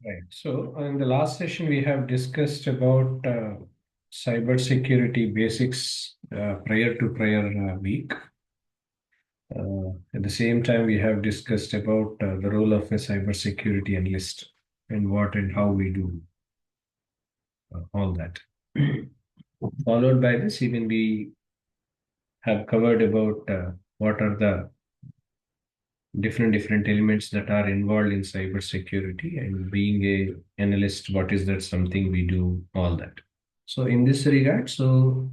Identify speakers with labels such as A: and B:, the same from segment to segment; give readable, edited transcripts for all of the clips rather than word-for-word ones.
A: Right. So in the last session, we have discussed about cybersecurity basics prior to prior week. At the same time, we have discussed about the role of a cybersecurity analyst and what and how we do all that. Followed by this, even we have covered about what are the different elements that are involved in cybersecurity and being a analyst, what is that something we do, all that. So in this regard, so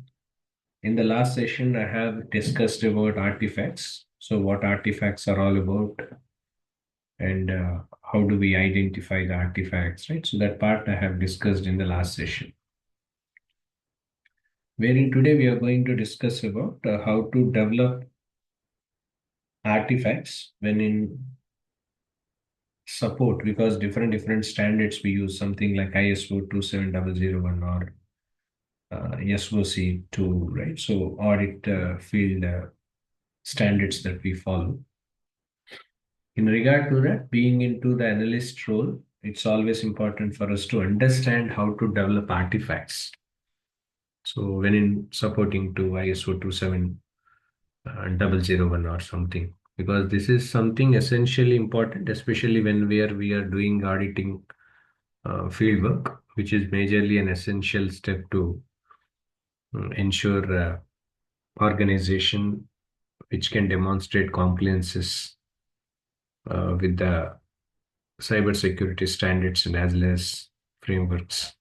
A: in the last session, I have discussed about artifacts. So what artifacts are all about and how do we identify the artifacts, right? So that part I have discussed in the last session. Wherein today we are going to discuss about how to develop artifacts when in support, because different standards we use, something like ISO 27001 or SOC 2, right? So audit field standards that we follow. In regard to that, being into the analyst role, it's always important for us to understand how to develop artifacts. So when in supporting to ISO 27001 or something, because this is something essentially important, especially when we are doing auditing field work, which is majorly an essential step to ensure organization which can demonstrate compliances with the cybersecurity standards and as well as frameworks.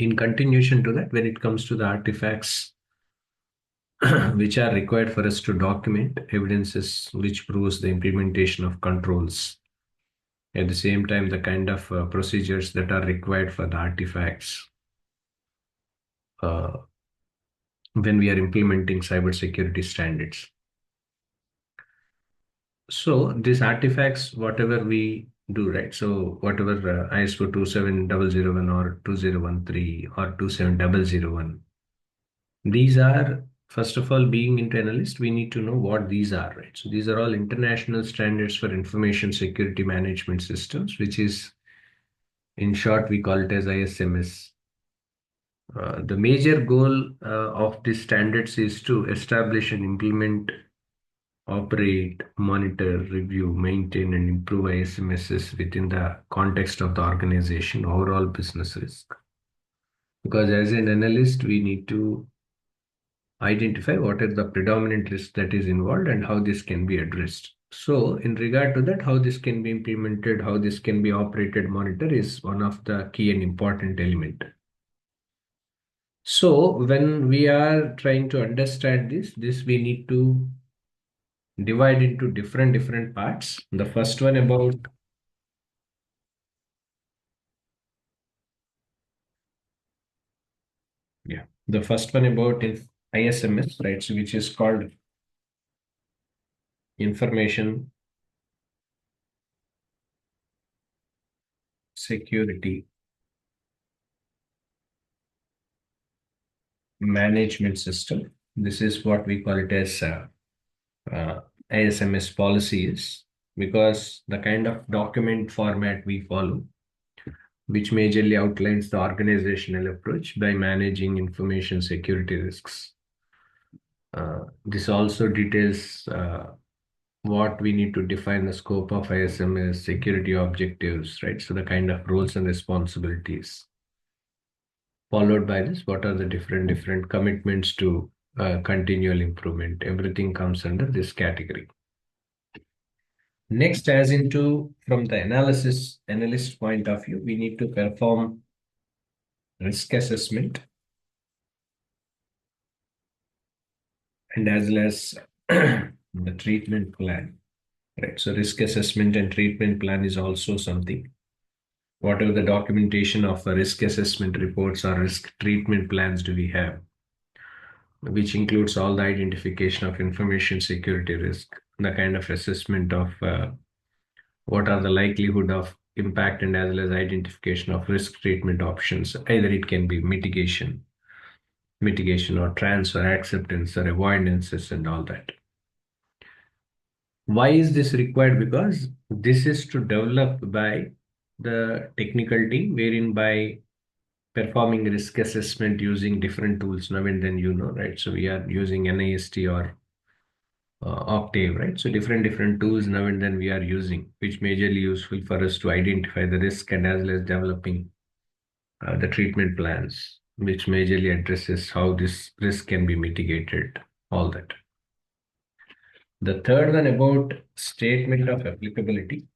A: In continuation to that, when it comes to the artifacts which are required for us to document evidences which proves the implementation of controls, at the same time the kind of procedures that are required for the artifacts uh, when we are implementing cybersecurity standards. So these artifacts, whatever we do, right? So whatever ISO 27001 or 2013 or 27001, these are, first of all, being into analyst, we need to know what these are, right? So these are all international standards for information security management systems, which is, in short, we call it as ISMS. The major goal of these standards is to establish and implement, operate, monitor, review, maintain, and improve ISMSs within the context of the organization overall business risk. Because as an analyst, we need to identify what are the predominant risks that is involved and how this can be addressed. So in regard to that, how this can be implemented, how this can be operated, monitor is one of the key and important element. So when we are trying to understand this we need to divide into different parts. The first one about, yeah, the first one about ISMS, right? So which is called Information Security Management System. This is what we call it as uh, ISMS policies, because the kind of document format we follow, which majorly outlines the organizational approach by managing information security risks. This also details what we need to define the scope of ISMS security objectives, right? So the kind of roles and responsibilities. Followed by this, what are the different commitments to continual improvement? Everything comes under this category. Next, as into from the analyst point of view, we need to perform risk assessment and as well as the treatment plan. Right. So risk assessment and treatment plan is also something. Whatever the documentation of risk assessment reports or risk treatment plans do we have, which includes all the identification of information security risk, the kind of assessment of what are the likelihood of impact and as well as identification of risk treatment options. Either it can be mitigation or transfer, acceptance or avoidances and all that. Why is this required? Because this is to develop by the technical team, wherein by performing risk assessment using different tools now and then, right? So we are using NIST or Octave, right? So different tools now and then we are using, which majorly useful for us to identify the risk and as well as developing the treatment plans, which majorly addresses how this risk can be mitigated, all that. The third one about statement of applicability.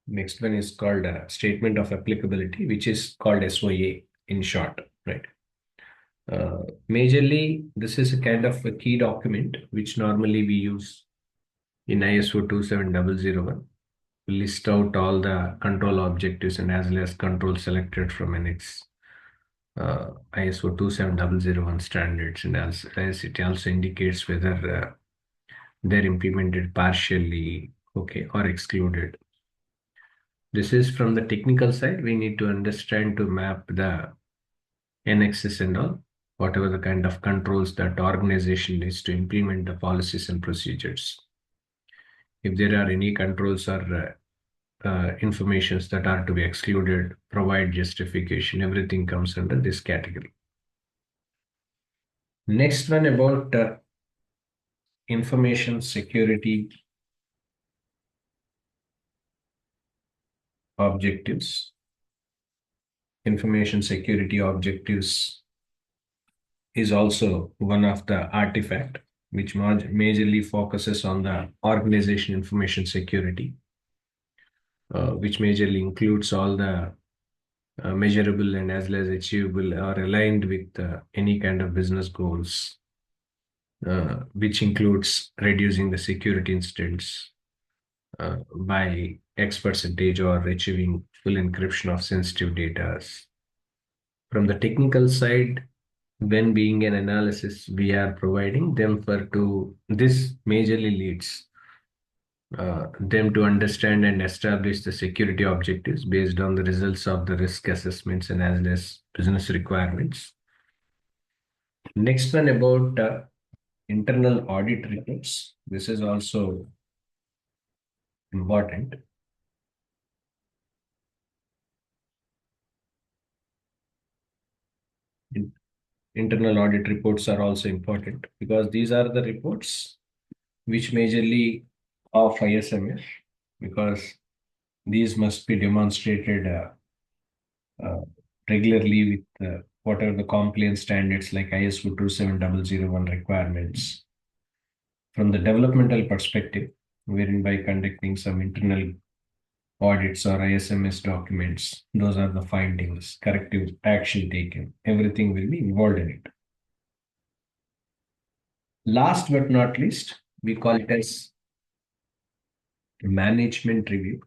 A: Next one is called statement of applicability, which is called SOA in short, right? Majorly, this is a kind of a key document which normally we use in ISO 27001. List out all the control objectives and as well as control selected from its ISO 27001 standards, and as it also indicates whether they're implemented partially, okay, or excluded. This is from the technical side. We need to understand to map the annexes and all, whatever the kind of controls that organization needs to implement the policies and procedures. If there are any controls or informations that are to be excluded, provide justification, everything comes under this category. Next one about information security objectives. Information security objectives is also one of the artifact which majorly focuses on the organization information security, which majorly includes all the measurable and as well as achievable or aligned with any kind of business goals, which includes reducing the security incidents by X percentage or achieving full encryption of sensitive data. From the technical side, when being an analysis, we are providing them for to this majorly leads them to understand and establish the security objectives based on the results of the risk assessments and as well as business requirements. Next one about internal audit reports. This is also important. Internal audit reports are also important because these are the reports which majorly of ISMS, because these must be demonstrated uh, regularly with whatever the compliance standards like ISO 27001 requirements. From the developmental perspective, wherein by conducting some internal audits or ISMS documents, those are the findings, corrective action taken, everything will be involved in it. Last but not least, we call it as management review.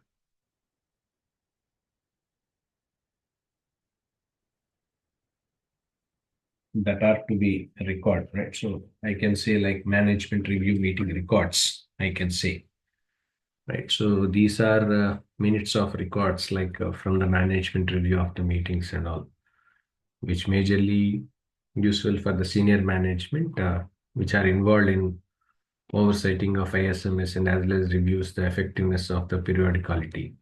A: That are to be recorded, right? So I can say like management review meeting records, I can say, right? So these are minutes of records like from the management review of the meetings and all, which majorly useful for the senior management, which are involved in oversighting of ISMS and as well as reviews the effectiveness of the periodicality,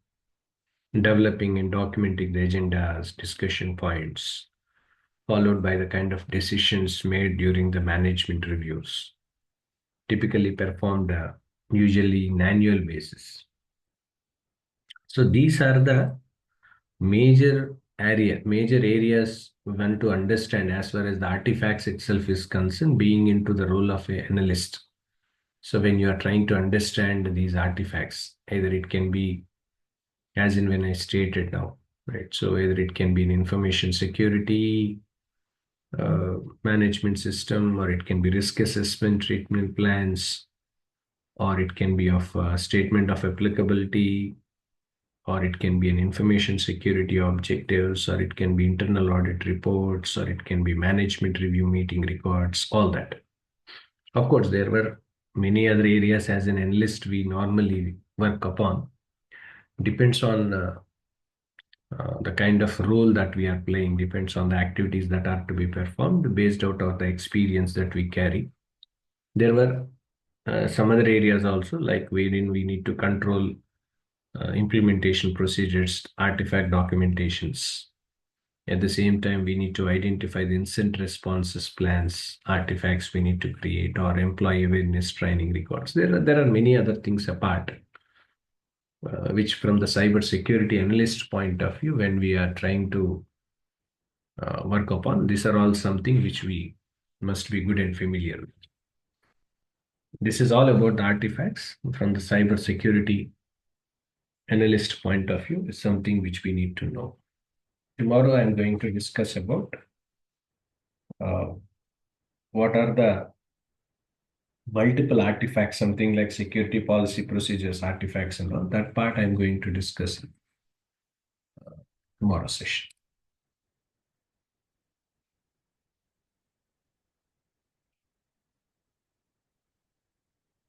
A: developing and documenting the agendas, discussion points, followed by the kind of decisions made during the management reviews, typically performed usually in annual basis. So these are the major areas we want to understand as far as the artifacts itself is concerned, being into the role of an analyst. So when you are trying to understand these artifacts, either it can be as in when I stated now, right? So either it can be an information security management system, or it can be risk assessment treatment plans, or it can be of statement of applicability, or it can be an information security objectives, or it can be internal audit reports, or it can be management review meeting records, all that. Of course, there were many other areas as an analyst we normally work upon. Depends on the kind of role that we are playing, depends on the activities that are to be performed based out of the experience that we carry. There were some other areas also, like wherein we need to control implementation procedures, artifact documentations. At the same time, we need to identify the incident responses plans, artifacts we need to create, or employee awareness training records. There are many other things apart, which from the cyber security analyst point of view, when we are trying to work upon, these are all something which we must be good and familiar with. This is all about the artifacts from the cyber security analyst point of view is something which we need to know. Tomorrow, I'm going to discuss about uh, what are the multiple artifacts, something like security policy procedures, artifacts, and all that part I'm going to discuss in tomorrow's session.